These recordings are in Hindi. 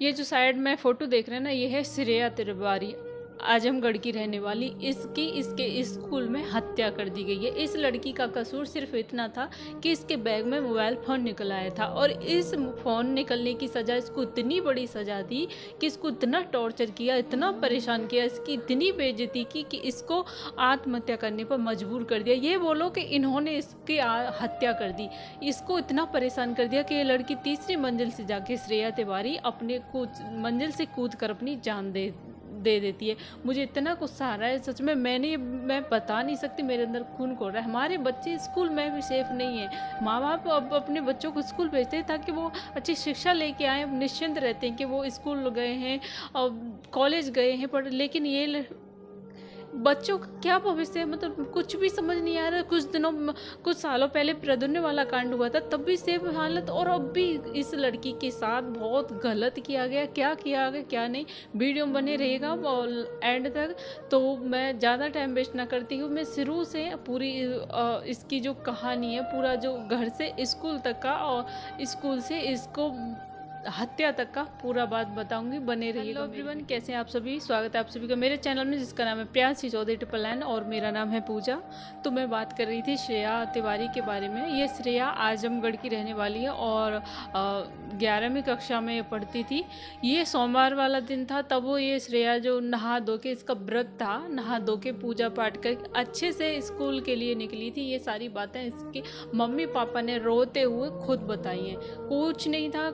ये जो साइड में फ़ोटो देख रहे हैं ना, ये है श्रेया तिवारी, आजमगढ़ की रहने वाली। इसकी इसके स्कूल में हत्या कर दी गई है। इस लड़की का कसूर सिर्फ इतना था कि इसके बैग में मोबाइल फ़ोन निकल आया था, और इस फ़ोन निकलने की सज़ा इसको इतनी बड़ी सज़ा दी कि इसको इतना टॉर्चर किया, इतना परेशान किया, इसकी इतनी बेइज्जती की कि इसको आत्महत्या करने पर मजबूर कर दिया। ये बोलो कि इन्होंने इसकी हत्या कर दी। इसको इतना परेशान कर दिया कि ये लड़की तीसरी मंजिल से जाके, श्रेया तिवारी, अपने मंजिल से कूद कर अपनी जान दे देती है। मुझे इतना गुस्सा आ रहा है सच में, मैं बता नहीं सकती, मेरे अंदर खून खोल रहा है। हमारे बच्चे स्कूल में भी सेफ नहीं है। माँ बाप अब अपने बच्चों को स्कूल भेजते हैं ताकि वो अच्छी शिक्षा लेके आएँ, निश्चिंत रहते हैं कि वो स्कूल गए हैं और कॉलेज गए हैं, पर लेकिन ये बच्चों का क्या भविष्य है, मतलब कुछ भी समझ नहीं आ रहा। कुछ सालों पहले प्रद्युम्न वाला कांड हुआ था, तब भी सेम हालत, और अब भी इस लड़की के साथ बहुत गलत किया गया। क्या किया गया क्या नहीं, वीडियो में बने रहेगा और एंड तक। तो मैं ज़्यादा टाइम वेस्ट ना करती हूँ, मैं शुरू से पूरी इसकी जो कहानी है, पूरा जो घर से स्कूल तक का और स्कूल से इसको हत्या तक का पूरा बात बताऊंगी, बने रहिएगा। हेलो एवरीवन, कैसे हैं आप सभी? स्वागत है आप सभी का मेरे चैनल में, जिसका नाम है प्रियांशी चौधरी ट्रिपल एन, और मेरा नाम है पूजा। तो मैं बात कर रही थी श्रेया तिवारी के बारे में। ये श्रेया आजमगढ़ की रहने वाली है और 11वीं कक्षा में पढ़ती थी। ये सोमवार वाला दिन था, तब वो ये श्रेया जो नहा धो के, इसका व्रत था, नहा धो के पूजा पाठ कर अच्छे से स्कूल के लिए निकली थी। ये सारी बातें इसके मम्मी पापा ने रोते हुए खुद बताई हैं। कुछ नहीं था,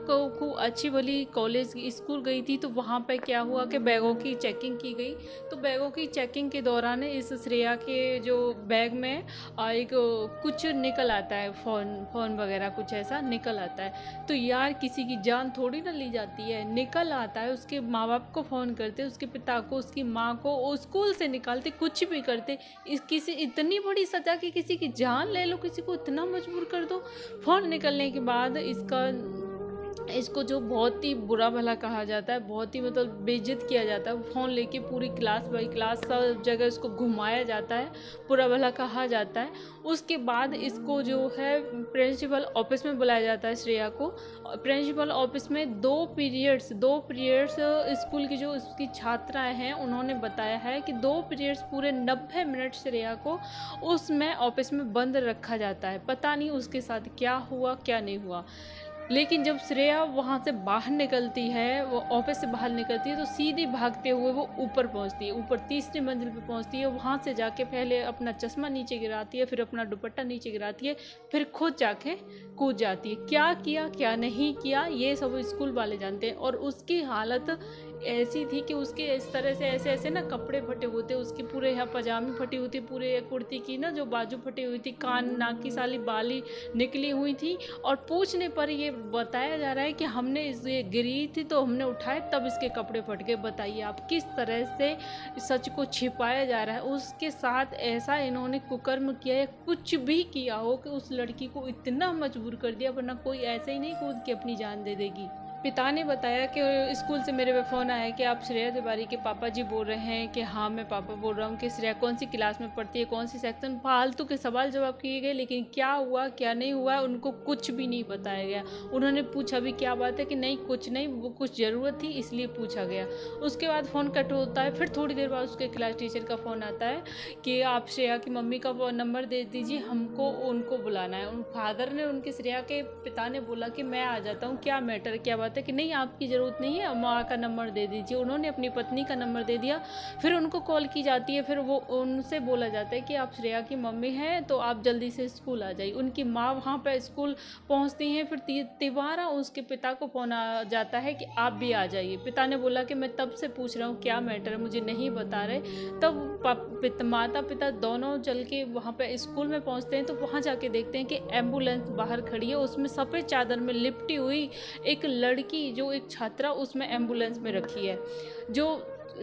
अच्छी भली कॉलेज स्कूल गई थी, तो वहाँ पे क्या हुआ कि बैगों की चेकिंग की गई। तो बैगों की चेकिंग के दौरान इस श्रेया के जो बैग में एक कुछ निकल आता है, फ़ोन वगैरह कुछ ऐसा निकल आता है। तो यार किसी की जान थोड़ी ना ली जाती है, निकल आता है। उसके माँ बाप को फ़ोन करते, उसके पिता को, उसकी माँ को, स्कूल से निकालते, कुछ भी करते। किसी इतनी बड़ी सज़ा कि किसी की जान ले लो, किसी को इतना मजबूर कर दो। फ़ोन निकलने के बाद इसको जो बहुत ही बुरा भला कहा जाता है, बहुत ही मतलब बेइज्जत किया जाता है। फ़ोन लेके पूरी क्लास बाई क्लास सब जगह इसको घुमाया जाता है, बुरा भला कहा जाता है। उसके बाद इसको जो है प्रिंसिपल ऑफिस में बुलाया जाता है श्रेया को। प्रिंसिपल ऑफिस में दो पीरियड्स स्कूल की जो उसकी छात्राएं हैं उन्होंने बताया है कि 2 पीरियड्स पूरे 90 मिनट श्रेया को उसमें ऑफिस में बंद रखा जाता है। पता नहीं उसके साथ क्या हुआ क्या नहीं हुआ। लेकिन जब श्रेया वहाँ से बाहर निकलती है, वो ऑफिस से बाहर निकलती है, तो सीधी भागते हुए वो ऊपर पहुँचती है, ऊपर तीसरी मंजिल पे पहुँचती है। वहाँ से जाके पहले अपना चश्मा नीचे गिराती है, फिर अपना दुपट्टा नीचे गिराती है, फिर खुद जाके कूद जाती है। क्या किया क्या नहीं किया ये सब स्कूल वाले जानते हैं। और उसकी हालत ऐसी थी कि उसके इस तरह से ऐसे ना कपड़े फटे होते, उसकी पूरे यहाँ पजामी फटी हुई थी, पूरे कुर्ती की ना जो बाजू फटी हुई थी, कान नाक की साली बाली निकली हुई थी। और पूछने पर ये बताया जा रहा है कि हमने ये गिरी थी तो हमने उठाए, तब इसके कपड़े फट गए। बताइए आप किस तरह से सच को छिपाया जा रहा है। उसके साथ ऐसा इन्होंने कुकर्म किया है, कुछ भी किया हो कि उस लड़की को इतना मजबूर कर दिया, वरना कोई ऐसे ही नहीं कूद के अपनी जान दे देगी। पिता ने बताया कि स्कूल से मेरे पे फ़ोन आया कि आप श्रेया तिवारी के पापा जी बोल रहे हैं कि हाँ मैं पापा बोल रहा हूँ, कि श्रेया कौन सी क्लास में पढ़ती है, कौन सी सेक्शन। फालतू के सवाल जवाब किए गए, लेकिन क्या हुआ क्या नहीं हुआ उनको कुछ भी नहीं बताया गया। उन्होंने पूछा भी क्या बात है कि नहीं कुछ नहीं, वो कुछ ज़रूरत थी इसलिए पूछा गया। उसके बाद फ़ोन कट होता है, फिर थोड़ी देर बाद उसके क्लास टीचर का फ़ोन आता है कि आप श्रेया की मम्मी का नंबर दे दीजिए, हमको उनको बुलाना है। उन फादर ने, उनके श्रेया के पिता ने बोला कि मैं आ जाता हूँ, क्या मैटर क्या बात है, कि नहीं आपकी ज़रूरत नहीं है, माँ का नंबर दे दीजिए। उन्होंने अपनी पत्नी का नंबर दे दिया। फिर उनको कॉल की जाती है, फिर वो उनसे बोला जाता है कि आप श्रेया की मम्मी हैं तो आप जल्दी से स्कूल आ जाइए। उनकी माँ वहाँ पर स्कूल पहुँचती हैं। फिर तिवारा उसके पिता को फ़ोन आ जाता है कि आप भी आ जाइए। पिता ने बोला कि मैं तब से पूछ रहा हूँ क्या मैटर है, मुझे नहीं बता रहे। तब माता पिता दोनों चल के वहाँ पर स्कूल में पहुँचते हैं, तो वहाँ जाके देखते हैं कि एम्बुलेंस बाहर खड़ी है, उसमें सफ़ेद चादर में लिपटी हुई एक लड़की, जो एक छात्रा उसमें एम्बुलेंस में रखी है। जो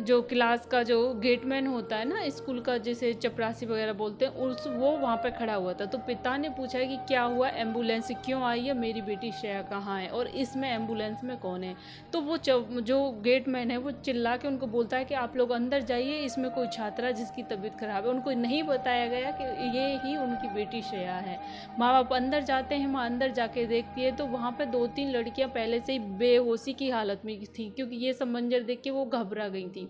जो क्लास का जो गेटमैन होता है ना स्कूल का, जिसे चपरासी वगैरह बोलते हैं, उस वो वहाँ पे खड़ा हुआ था। तो पिता ने पूछा कि क्या हुआ, एम्बुलेंस क्यों आई है, मेरी बेटी श्रेया कहाँ है और इसमें एम्बुलेंस में कौन है। तो वो जो गेटमैन है वो चिल्ला के उनको बोलता है कि आप लोग अंदर जाइए, इसमें कोई छात्रा जिसकी तबीयत खराब है। उनको नहीं बताया गया कि ये ही उनकी बेटी श्रेया है। माँ बाप अंदर जाते हैं, माँ अंदर जाके देखती है तो वहाँ पर 2-3 लड़कियाँ पहले से ही बेहोशी की हालत में थी, क्योंकि ये सब मंजर देख के वो घबरा गई थी।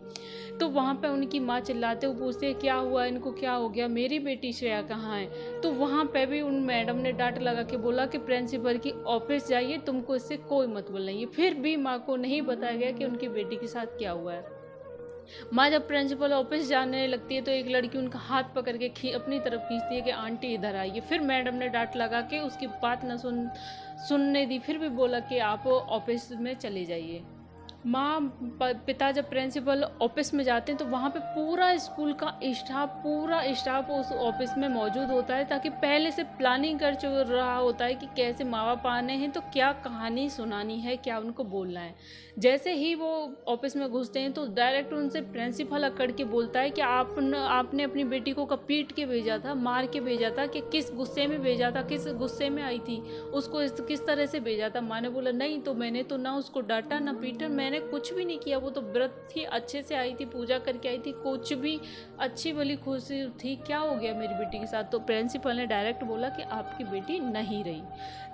तो वहाँ पे उनकी माँ चिल्लाते हुए पूछते हैं क्या हुआ, इनको क्या हो गया, मेरी बेटी श्रेया कहाँ है। तो वहाँ पे भी उन मैडम ने डांट लगा के बोला कि प्रिंसिपल की ऑफिस जाइए, तुमको इससे कोई मतलब नहीं है। फिर भी माँ को नहीं बताया गया कि उनकी बेटी के साथ क्या हुआ है। माँ जब प्रिंसिपल ऑफिस जाने लगती है तो एक लड़की उनका हाथ पकड़ के अपनी तरफ खींचती है कि आंटी इधर आइए। फिर मैडम ने डांट लगा के उसकी बात न सुनने दी, फिर भी बोला कि आप ऑफिस में चले जाइए। माँ पिता जब प्रिंसिपल ऑफिस में जाते हैं तो वहाँ पे पूरा स्टाफ उस ऑफिस में मौजूद होता है, ताकि पहले से प्लानिंग कर रहा होता है कि कैसे माँ बाप आने हैं तो क्या कहानी सुनानी है, क्या उनको बोलना है। जैसे ही वो ऑफिस में घुसते हैं तो डायरेक्ट उनसे प्रिंसिपल अकड़ के बोलता है कि आपने अपनी बेटी को कब पीट के भेजा था, मार के भेजा था, कि किस गुस्से में भेजा था, किस गुस्से में आई थी, उसको किस तरह से भेजा था। माँ ने बोला नहीं, तो मैंने तो ना उसको डांटा ना पीटा, मैंने कुछ भी नहीं किया, वो तो व्रत थी, अच्छे से आई थी, पूजा करके आई थी, कुछ भी अच्छी भली खुशी थी, क्या हो गया मेरी बेटी के साथ। तो प्रिंसिपल ने डायरेक्ट बोला कि आपकी बेटी नहीं रही।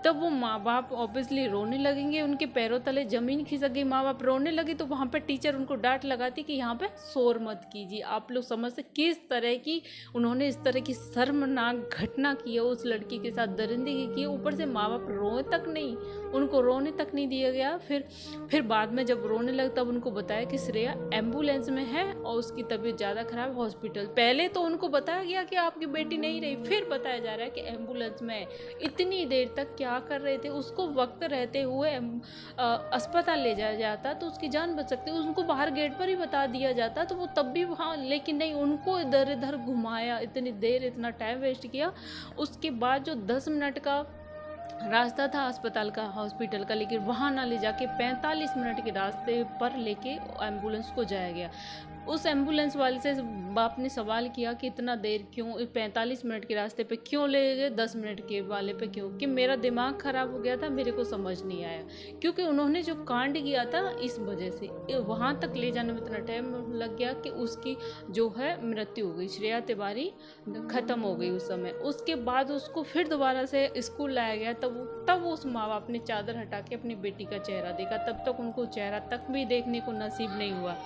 तब वो माँ बाप ऑब्वियसली रोने लगेंगे, उनके पैरों तले जमीन खिसक गई, माँ बाप रोने लगे। तो वहाँ पर टीचर उनको डांट लगाती कि यहाँ पे शोर मत कीजिए। आप लोग समझते किस तरह की उन्होंने इस तरह की शर्मनाक घटना की है उस लड़की के साथ, दरिंदगी की। ऊपर से माँ बाप रोए तक नहीं, उनको रोने तक नहीं दिया गया। फिर बाद में जब रोने लगे तब उनको बताया कि श्रेया एम्बुलेंस में है और उसकी तबीयत ज़्यादा खराब, हॉस्पिटल। पहले तो उनको बताया गया कि आपकी बेटी नहीं रही, फिर बताया जा रहा है कि एम्बुलेंस में है। इतनी देर तक क्या कर रहे थे, उसको वक्त रहते हुए अस्पताल ले जाया जाता तो उसकी जान बच सकती, उनको बाहर गेट पर ही बता दिया जाता तो वो तब भी वहाँ, लेकिन नहीं, उनको इधर इधर घुमाया, इतनी देर इतना टाइम वेस्ट किया। उसके बाद जो 10 मिनट का रास्ता था अस्पताल का, हॉस्पिटल का, लेकिन वहाँ ना ले जाके 45 मिनट के रास्ते पर लेके एम्बुलेंस को जाया गया। उस एम्बुलेंस वाले से बाप ने सवाल किया कि इतना देर क्यों, 45 मिनट के रास्ते पे क्यों ले गए, 10 मिनट के वाले पे क्यों। कि मेरा दिमाग ख़राब हो गया था, मेरे को समझ नहीं आया, क्योंकि उन्होंने जो कांड किया था इस वजह से वहाँ तक ले जाने में इतना टाइम लग गया कि उसकी जो है मृत्यु हो गई। श्रेया तिवारी ख़त्म हो गई उस समय। उसके बाद उसको फिर दोबारा से स्कूल लाया गया, तब उस माँ बाप ने चादर हटा के अपनी बेटी का चेहरा देखा। तब तक उनको चेहरा तक भी देखने को नसीब नहीं हुआ।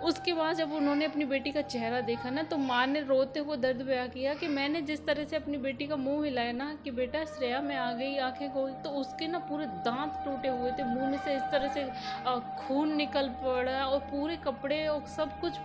उसके बाद जब उन्होंने अपनी बेटी का चेहरा देखा ना, तो माँ ने रोते हुए दर्द बयां किया कि मैंने जिस तरह से अपनी बेटी का मुंह हिलाया ना कि बेटा श्रेया मैं आ गई, आंखें खोल, तो उसके ना पूरे दांत टूटे हुए थे, मुंह में से इस तरह से खून निकल पड़ा और पूरे कपड़े और सब कुछ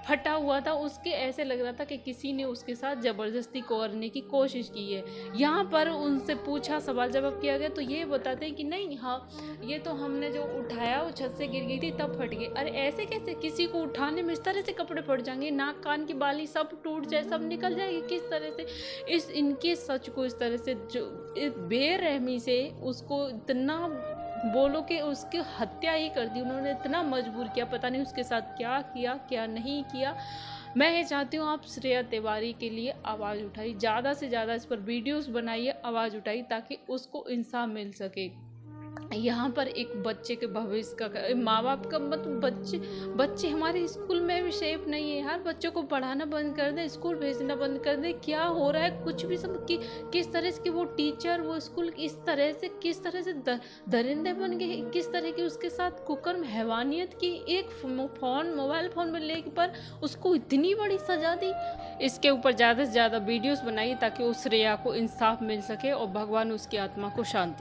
फटा हुआ था। उसके ऐसे लग रहा था कि किसी ने उसके साथ ज़बरदस्ती करने की कोशिश की है। यहाँ पर उनसे पूछा, सवाल जवाब किया गया तो ये बताते हैं कि नहीं, हाँ ये तो हमने जो उठाया वो छत से गिर गई थी तब फट गई। अरे ऐसे कैसे, किसी को उठाने में इस तरह से कपड़े फट जाएंगे, नाक कान की बाली सब टूट जाए, सब निकल जाएगी, किस तरह से इनके सच को इस तरह से जो बेरहमी से उसको इतना बोलो कि उसकी हत्या ही कर दी। उन्होंने इतना मजबूर किया, पता नहीं उसके साथ क्या किया क्या नहीं किया। मैं ये चाहती हूँ आप श्रेया तिवारी के लिए आवाज़ उठाइए, ज़्यादा से ज़्यादा इस पर वीडियोस बनाइए, आवाज़ उठाइए ताकि उसको इंसाफ मिल सके। यहाँ पर एक बच्चे के भविष्य का, माँ बाप का मतलब बच्चे हमारे स्कूल में भी सेफ नहीं है यार। बच्चों को पढ़ाना बंद कर दे, स्कूल भेजना बंद कर दे, क्या हो रहा है कुछ भी सब किस तरह से वो टीचर वो स्कूल इस तरह से किस तरह से दरिंदे बन गए, किस तरह की उसके साथ कुकर्म हैवानियत की। एक मोबाइल फ़ोन में लेकर पर उसको इतनी बड़ी सजा दी। इसके ऊपर ज़्यादा से ज़्यादा वीडियोज़ बनाइए ताकि उस श्रेया को इंसाफ मिल सके और भगवान उसकी आत्मा को शांति